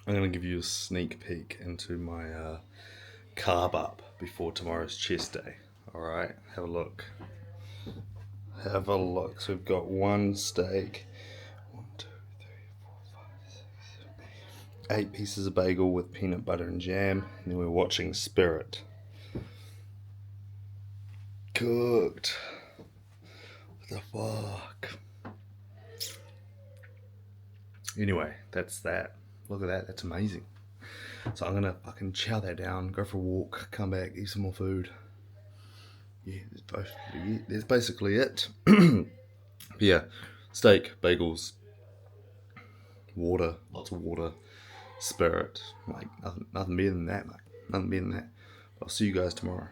I'm going to give you a sneak peek into my carb up before tomorrow's chest day. Alright, have a look. Have a look. So we've got one steak, 1, 2, 3, 4, 5, 6, 7, 8 pieces of bagel with peanut butter and jam. And then we're watching Spirit. Cooked. What the fuck? Anyway, that's that. Look at that. That's amazing. So I'm gonna fucking chow that down, go for a walk, come back, eat some more food. Yeah, that's basically it. Yeah, steak, bagels, water, lots of water, Spirit. Like nothing better than that, mate. Nothing better than that. I'll see you guys tomorrow.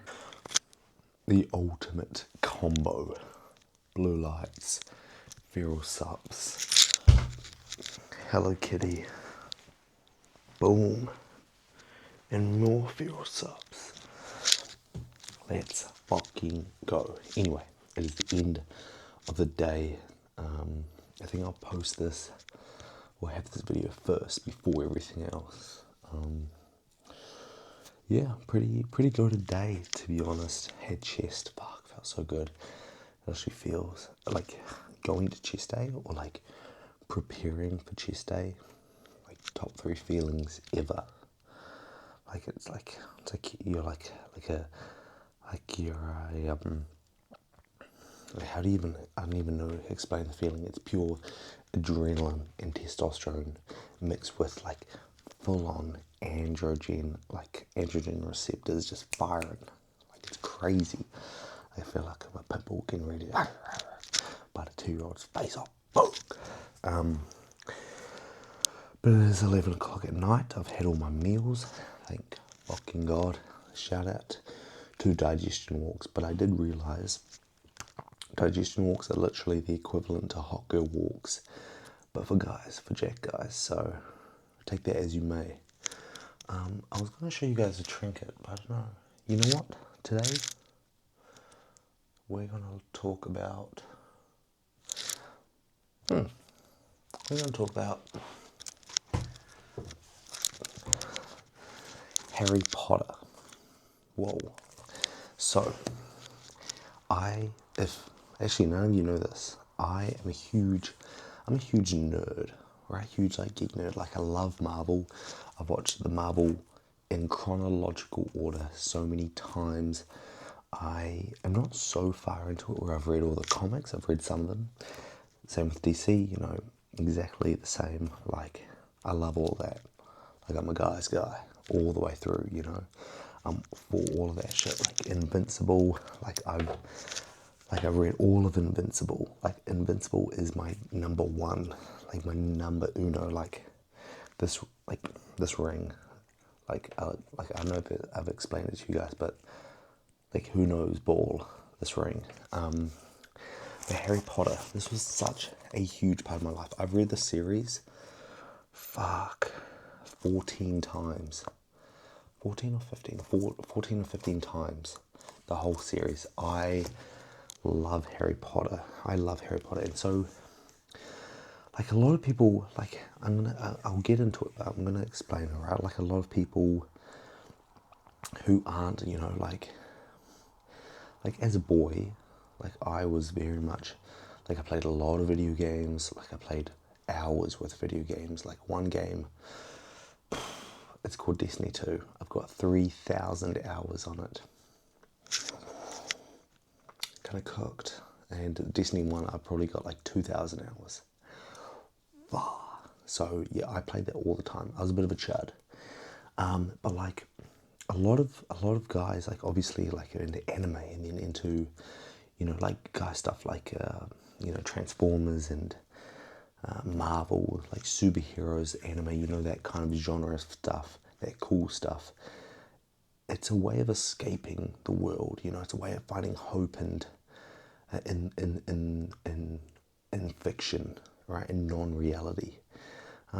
The ultimate combo: blue lights, feral sups, Hello Kitty, boom, and more feral sups. Let's fucking go. Anyway, it is the end of the day. I think I'll post this or have this video first before everything else. Yeah, pretty loaded day, to be honest. Had chest, fuck, felt so good. It actually feels like going to chest day or like preparing for chest day. Like top 3 feelings ever. It's like you're like you're a how do you even, I don't even know how to explain the feeling. It's pure adrenaline and testosterone mixed with like full on androgen receptors just firing. Like it's crazy. I feel like I'm a pit bull getting ready to bite a 2-year-old's face off. But it is 11 o'clock at night. I've had all my meals. Thank fucking God. Shout out to digestion walks. But I did realise digestion walks are literally the equivalent to hot girl walks, but for guys, for jack guys, so take that as you may. I was going to show you guys a trinket, but I don't know. You know what? Today, we're going to talk about... We're going to talk about Harry Potter. Whoa. So, if actually none of you know this, I'm a huge nerd, right? Huge like geek nerd. Like I love Marvel. I've watched the Marvel in chronological order so many times. I am not so far into it where I've read all the comics. I've read some of them. Same with DC, you know, exactly the same. Like I love all that. Like I'm a guy's guy all the way through, you know. For all of that shit, like Invincible, I've read all of Invincible. Like Invincible is my number one, like my number uno. Like this ring, I know that I've explained it to you guys, but like who knows ball this ring. The Harry Potter. This was such a huge part of my life. I've read the series, 14 times. 14 or 15, 14 or 15 times, the whole series. I love Harry Potter. And so, like a lot of people, like I'll get into it, but I'm gonna explain, alright? Like a lot of people who aren't, you know, like as a boy, like I was very much, like I played a lot of video games, like I played hours with video games, like one game, it's called Destiny 2. I've got 3,000 hours on it. Kind of cooked. And Destiny 1, I've probably got like 2,000 hours. So yeah, I played that all the time. I was a bit of a chud. But like a lot of guys, like obviously like are into anime and then into, you know, like guy stuff like you know, Transformers and Marvel, like superheroes, anime, you know, that kind of genre of stuff, that cool stuff. It's a way of escaping the world, you know. It's a way of finding hope and in fiction, right, in non-reality.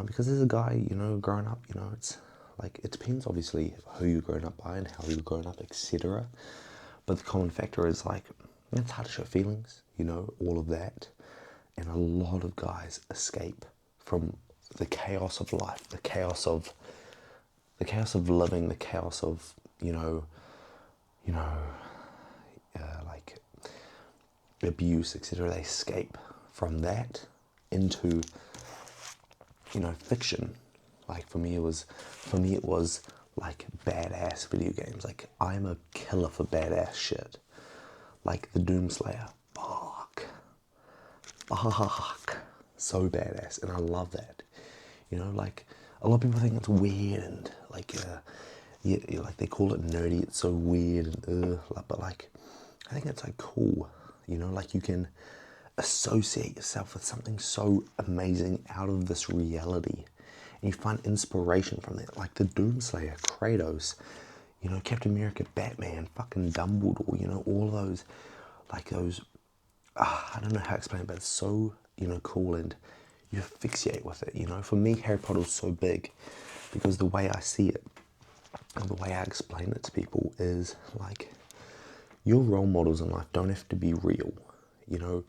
Because as a guy, you know, growing up, you know, it's like it depends obviously who you're growing up by and how you're growing up, etc. But the common factor is like it's hard to show feelings, you know, all of that. And a lot of guys escape from the chaos of life, the chaos of living, the chaos of, like abuse, etc. They escape from that into, fiction. Like for me it was like badass video games. Like I'm a killer for badass shit. Like the Doomslayer. Fuck. So badass, and I love that. Like a lot of people think it's weird and like like they call it nerdy. It's so weird and but like I think it's like cool. Like you can associate yourself with something so amazing out of this reality, and you find inspiration from that. Like the Doomslayer, Kratos, Captain America, Batman, fucking Dumbledore. All those, like those. I don't know how to explain it, but it's so cool, and you asphyxiate with it. For me, Harry Potter was so big because the way I see it, and the way I explain it to people is like your role models in life don't have to be real. Your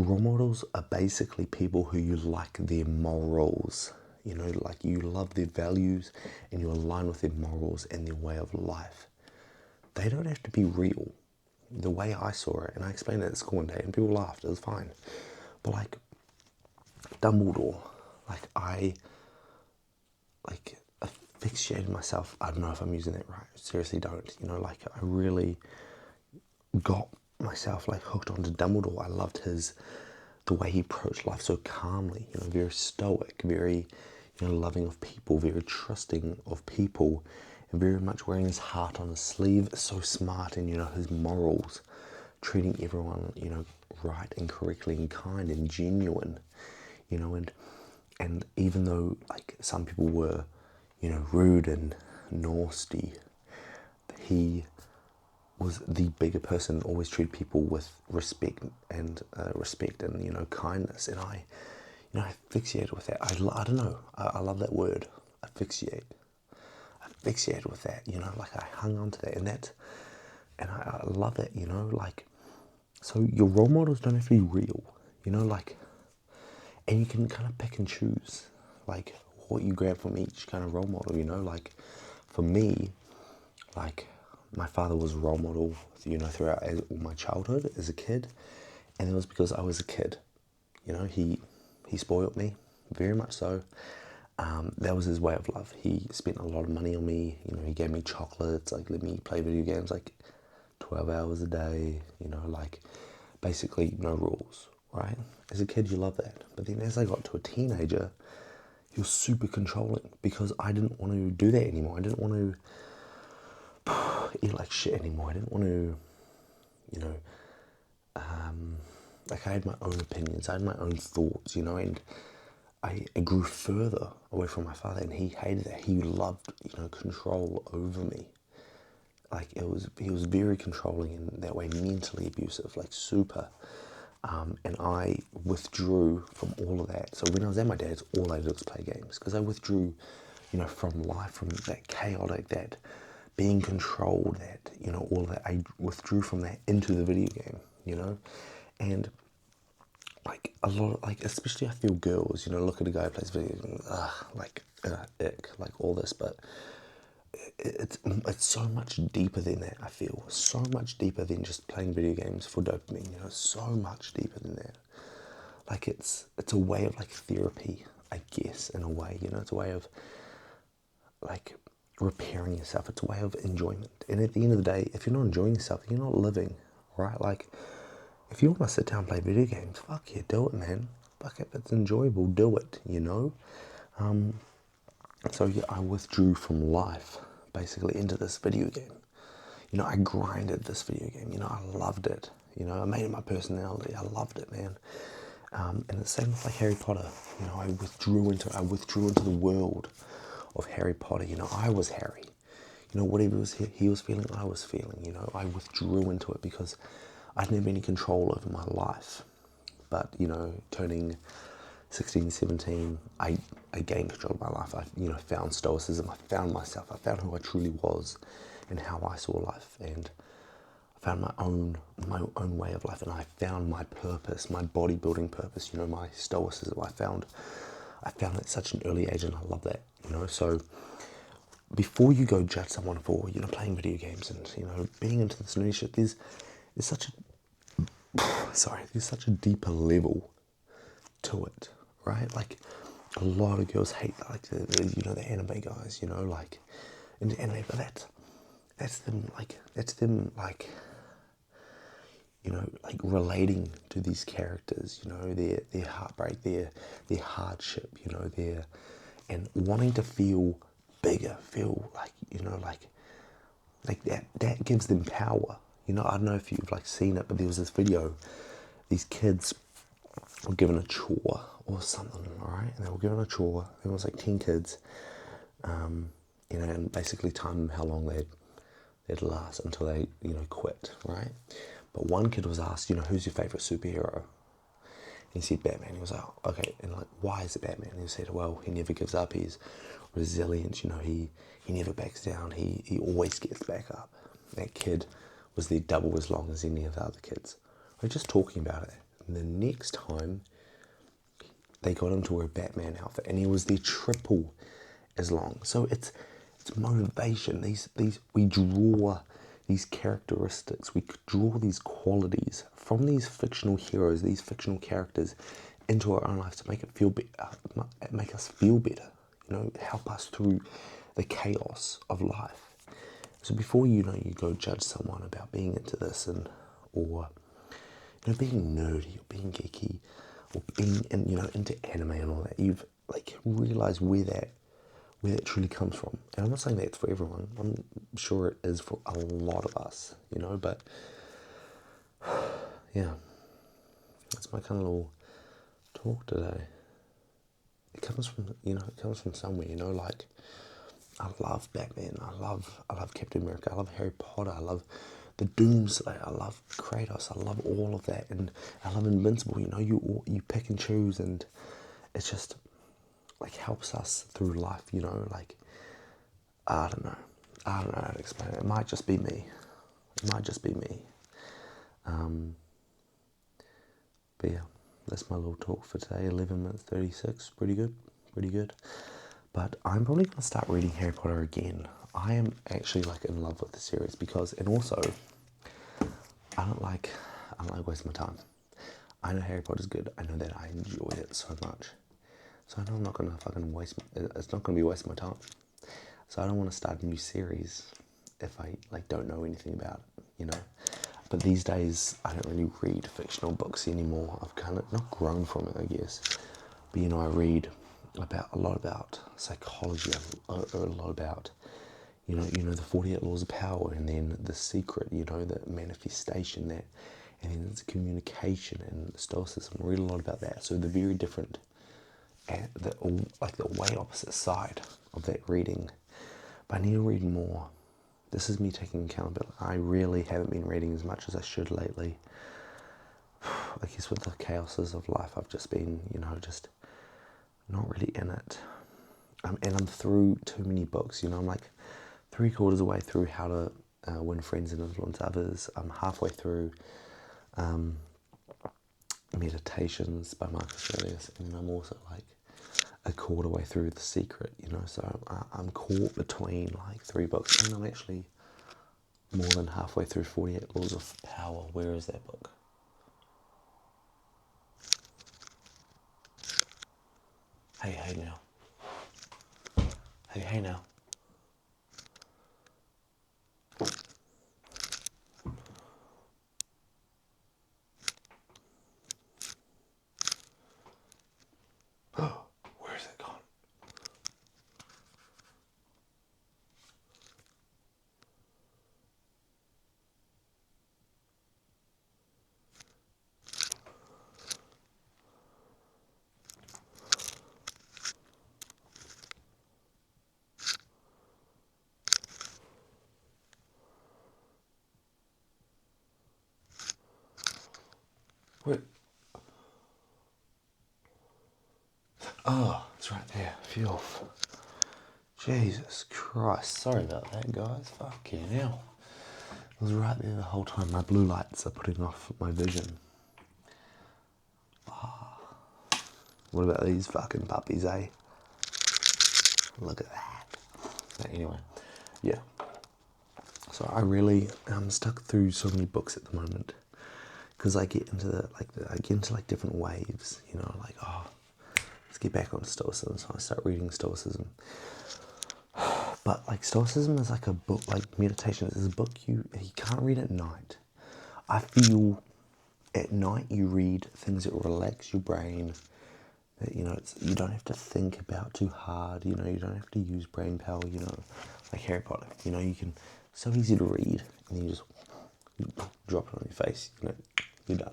role models are basically people who you like their morals. Like you love their values and you align with their morals and their way of life. They don't have to be real. The way I saw it, and I explained it at school one day, and people laughed. It was fine, but like Dumbledore, like I asphyxiated myself. I don't know if I'm using that right. Seriously, don't. Like I really got myself like hooked onto Dumbledore. I loved the way he approached life so calmly. Very stoic, very loving of people, very trusting of people, and very much wearing his heart on his sleeve. So smart, and his morals, treating everyone right and correctly and kind and genuine, and even though like some people were rude and nasty, he was the bigger person, always treated people with respect and kindness, and I asphyxiated with that. I don't know. I love that word, asphyxiate. Asphyxiated with that. Like I hung on to that, and I love it. Like so your role models don't have to be real. Like, and you can kind of pick and choose like what you grab from each kind of role model. Like for me, like my father was a role model, throughout all my childhood as a kid, and it was because I was a kid. He spoiled me, very much so. That was his way of love. He spent a lot of money on me. He gave me chocolates, like let me play video games like 12 hours a day. Like basically no rules, right? As a kid, you love that. But then as I got to a teenager, he was super controlling because I didn't want to do that anymore. I didn't want to eat like shit anymore. I didn't want to, like I had my own opinions. I had my own thoughts, and I grew further away from my father, and he hated that. He loved, control over me. Like he was very controlling in that way, mentally abusive, like super. And I withdrew from all of that. So when I was at my dad's, all I did was play games because I withdrew, from life, from that chaotic, that being controlled, that all of that. I withdrew from that into the video game, and like a lot of, like, especially I feel girls, look at a guy who plays video games, ick, like all this, but it's so much deeper than that. I feel so much deeper than just playing video games for dopamine. So much deeper than that. Like it's a way of like therapy, I guess, in a way. It's a way of like repairing yourself. It's a way of enjoyment. And at the end of the day, if you're not enjoying yourself, you're not living, right? Like if you want to sit down and play video games, fuck yeah, do it, man. Fuck it, if it's enjoyable, do it. So yeah, I withdrew from life basically into this video game. I grinded this video game. I loved it. I made it my personality. I loved it, man. And the same with like Harry Potter. I withdrew into the world of Harry Potter. I was Harry. Whatever he was feeling, I was feeling. I withdrew into it because I didn't have any control over my life. But turning 16, 17, I gained control of my life. I found stoicism. I found myself. I found who I truly was and how I saw life, and I found my own way of life, and I found my purpose, my bodybuilding purpose. My stoicism. I found I found it at such an early age, and I love that, so before you go judge someone for, playing video games and, being into this new shit, there's such there's such a deeper level to it, right? Like, a lot of girls hate, like, the anime guys, like, into anime, but that's them, like, like relating to these characters, their heartbreak, their hardship, and wanting to feel bigger, feel like, like that gives them power. I don't know if you've like seen it, but there was this video, these kids were given a chore or something, alright? And they were given a chore, there was like 10 kids, and basically time how long they'd last until they, quit, right? But one kid was asked, who's your favourite superhero? And he said Batman. He was like, okay, and like, why is it Batman? And he said, well, he never gives up, he's resilient, he never backs down, he always gets back up. That kid was there double as long as any of the other kids. We're just talking about it. And the next time, they got him to wear a Batman outfit, and he was there triple as long. So it's motivation. We draw these characteristics, we draw these qualities from these fictional heroes, these fictional characters, into our own lives to make it feel make us feel better. Help us through the chaos of life. So before you go judge someone about being into this or being nerdy or being geeky or being into anime and all that, you've like realized where that truly comes from. And I'm not saying that it's for everyone. I'm sure it is for a lot of us, but yeah, that's my kind of little talk today. It comes from somewhere, like, I love Batman, I love Captain America, I love Harry Potter, I love the Doomsday, I love Kratos, I love all of that, and I love Invincible. You pick and choose, and it's just like helps us through life. Like, I don't know how to explain it. It might just be me. But yeah, that's my little talk for today. 11 minutes 36, pretty good. But I'm probably going to start reading Harry Potter again. I am actually like in love with the series and also, I don't like wasting my time. I know Harry Potter's good. I know that I enjoy it so much. So I know I'm not going to fucking it's not going to be wasting my time. So I don't want to start a new series if I like don't know anything about it, But these days, I don't really read fictional books anymore. I've kind of not grown from it, I guess. But I read a lot about psychology, a lot about the 48 laws of power, and then the secret, the manifestation, and then it's communication and stoicism. I read a lot about that. So they're very different, the way opposite side of that reading. But I need to read more. This is me taking accountability. I really haven't been reading as much as I should lately. I guess with the chaoses of life, I've just been, just not really in it. And I'm through too many books, I'm like 3/4 of the way through How to Win Friends and Influence Others. I'm halfway through Meditations by Marcus Aurelius, and then I'm also like 1/4 way through The Secret, so I'm caught between like 3 books, and I'm actually more than halfway through 48 Laws of Power. Where is that book? Hey now. Hey now. Where is it gone? Where? Oh, it's right there. Filth. Jesus Christ. Sorry about that, guys. Fucking hell. It was right there the whole time. My blue lights are putting off my vision. What about these fucking puppies, eh? Look at that. But anyway, yeah. So I really stuck through so many books at the moment because I get into like different waves, you know, like, oh, let's get back onto Stoicism. So I start reading Stoicism. But like Stoicism is like a book, like meditation is a book you can't read at night. I feel at night you read things that relax your brain. That, you know, you don't have to think about too hard. You know, you don't have to use brain power. You know, like Harry Potter. You know, you can so easy to read, and you just drop it on your face. You know, you're done.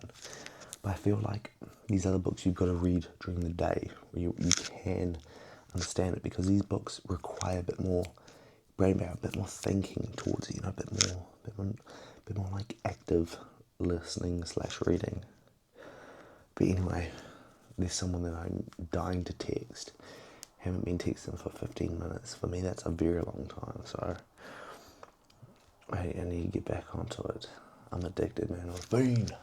But I feel like these other books you've got to read during the day, where you can understand it, because these books require a bit more brain power, a bit more thinking towards it. You know, a bit more like active listening / reading. But anyway, there's someone that I'm dying to text. Haven't been texting for 15 minutes. For me, that's a very long time. So I need to get back onto it. I'm addicted, man. I'm a fiend.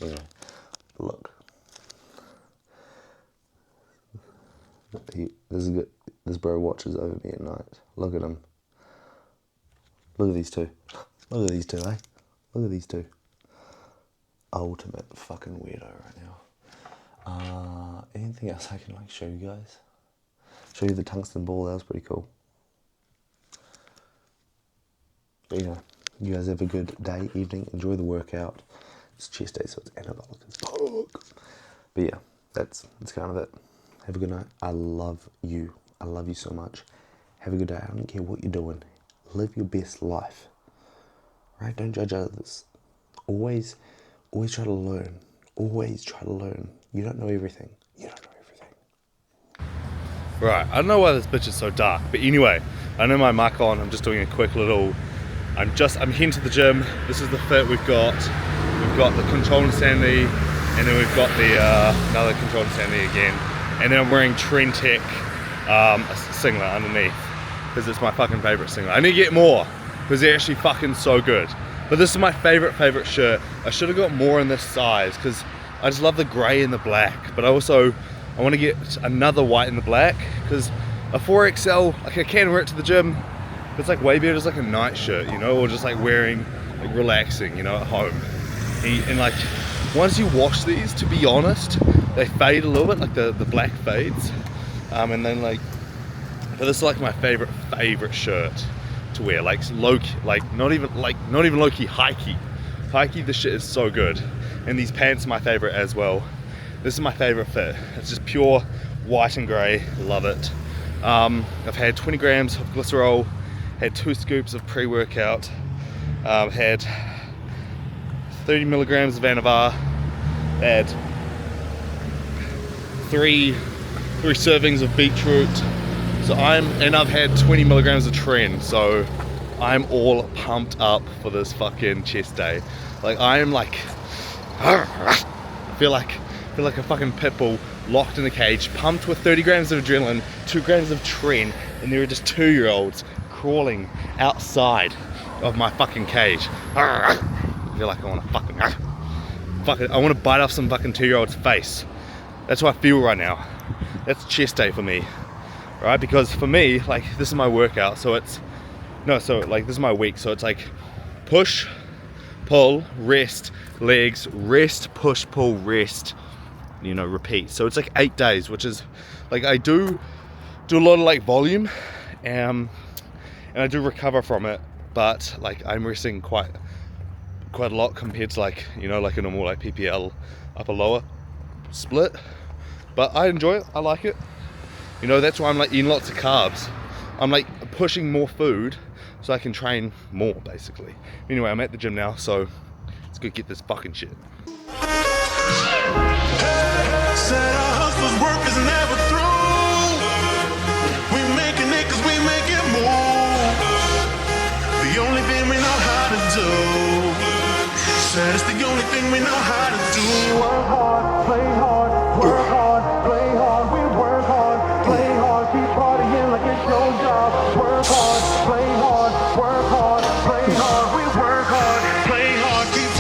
Anyway, look. This is good. This bro watches over me at night. Look at him. Look at these two. Look at these two, eh? Look at these two. Ultimate fucking weirdo right now. Anything else I can like show you guys? Show you the tungsten ball. That was pretty cool. But yeah, you guys have a good day, evening. Enjoy the workout. It's chest day, so it's anabolic as fuck. But yeah, that's kind of it. Have a good night. I love you. I love you so much. Have a good day. I don't care what you're doing. Live your best life. Right? Don't judge others. Always try to learn. Always try to learn. You don't know everything. Right, I don't know why this bitch is so dark, but anyway, I know my mic on. I'm just doing a quick little, I'm heading to the gym. This is the fit we've got. We've got the controlled insanity, and then we've got the another controlled insanity again. And then I'm wearing Trend Tech a singlet underneath, because it's my fucking favorite singlet. I need to get more, because they're actually fucking so good. But this is my favorite shirt. I should have got more in this size, because I just love the grey and the black. But I want to get another white and the black, because a 4XL, like I can wear it to the gym, but it's like way better as like a night shirt, you know, or just like wearing, like relaxing, you know, at home. And like, once you wash these, to be honest, they fade a little bit, like the black fades. And then like, but this is like my favorite shirt to wear, like low-key, like not even low-key, high-key. High-key, this shit is so good. And these pants are my favorite as well. This is my favorite fit. It's just pure white and grey, love it. I've had 20 grams of glycerol, had 2 scoops of pre-workout, had 30 milligrams of Anavar, had 3 servings of beetroot. So I've had 20 milligrams of Tren, so I'm all pumped up for this fucking chest day. Like I'm like, I feel like a fucking pit bull locked in a cage, pumped with 30 grams of adrenaline, 2 grams of Tren, and there are just 2-year-olds crawling outside of my fucking cage. I feel like I want to I want to bite off some fucking 2-year-old's face. That's how I feel right now. That's chest day for me, right? Because for me, like, this is my workout, so this is my week, so it's like push, pull, rest, legs, rest, push, pull, rest, you know, repeat. So it's like 8 days, which is like, I do a lot of like volume, and I do recover from it, but like I'm resting quite a lot compared to like, you know, like a normal like PPL upper lower split. But I enjoy it, I like it, you know. That's why I'm like eating lots of carbs. I'm like pushing more food so I can train more, basically. Anyway, I'm at the gym now, so let's go get this fucking shit. Said our hustler's work is never through. We making it 'cause we make it move. The only thing we know how to do. Said it's the only thing we know how to do. Work hard, play hard, work hard, play hard. We work hard, play hard, keep partying like it's your job. Work hard, play hard, work hard, play hard. We work hard, play hard, keep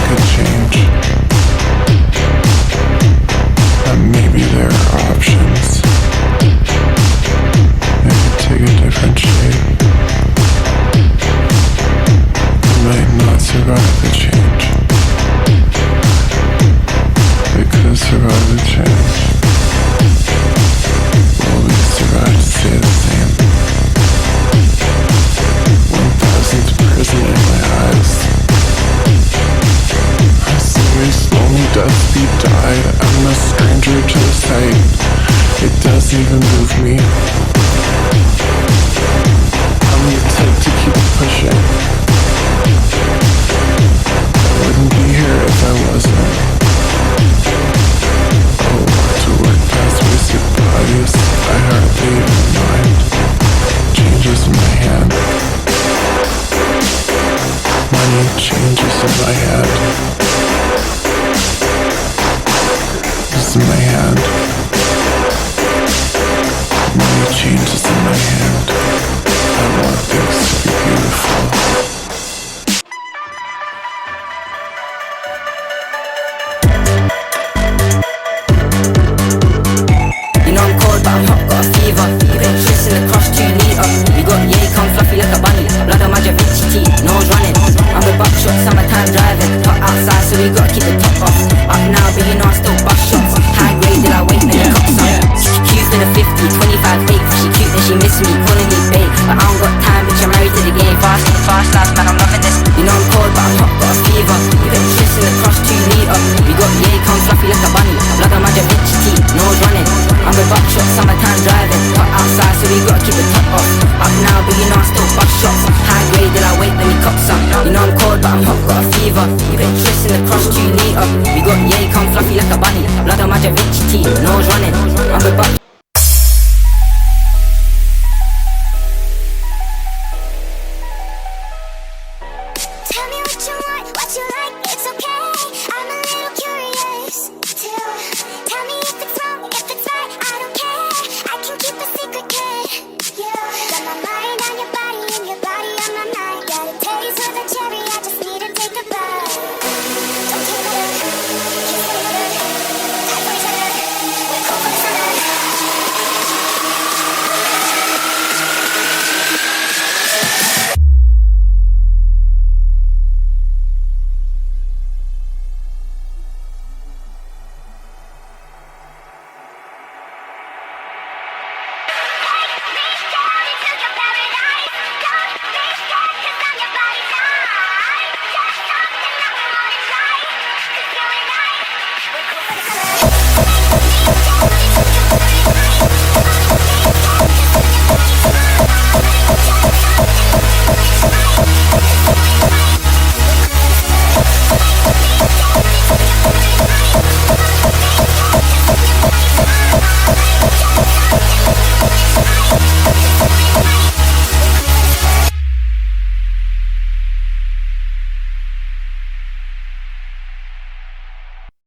could change. That maybe there are options. It could take a different shape. It might not survive the change. It could survive the change. Will we survive to stay the same? 1,000th prison in my eyes. I see a slowly death beat died. I'm a stranger to the sight. It doesn't even move me. I'm the type to keep pushing. I wouldn't be here if I wasn't. Oh, to work past wasted bodies. I hardly even mind. Changes in my hand. Money changes in my hand. It's in my hand. Money changes in my hand. I want things to be beautiful. You know I'm cold but I'm hot, got a fever. You been twisting the cross 2 litre. We got yay, come fluffy like a bunny. Blood on my Javinci teeth, nose running. I'm a buckshot, summertime driving. Hot outside so we gotta keep the top off. Up now but you know I still bust shots. High grade till I wait when the cops up. Q for the 50, 25 8. She cute and she miss me, calling me babe. But I don't got time, bitch, I'm married to the game. Fast life, man, I'm loving this. You know I'm cold but I'm hot, got a fever. You been twisting the cross 2 litre. We got yay, come fluffy like a bunny. Blood on my Javinci teeth, nose running. I'm a buckshot, summertime driving. Hot outside so we gotta keep the top off. Up now but you know I still bust shots. High grade till I wait when the cops up. You know I'm cold but I'm hot, got a fever. You been twisting the cross 2 litre. We got yay, come fluffy like a bunny. Blood on my Javinci teeth, nose running. I'm a buckshot,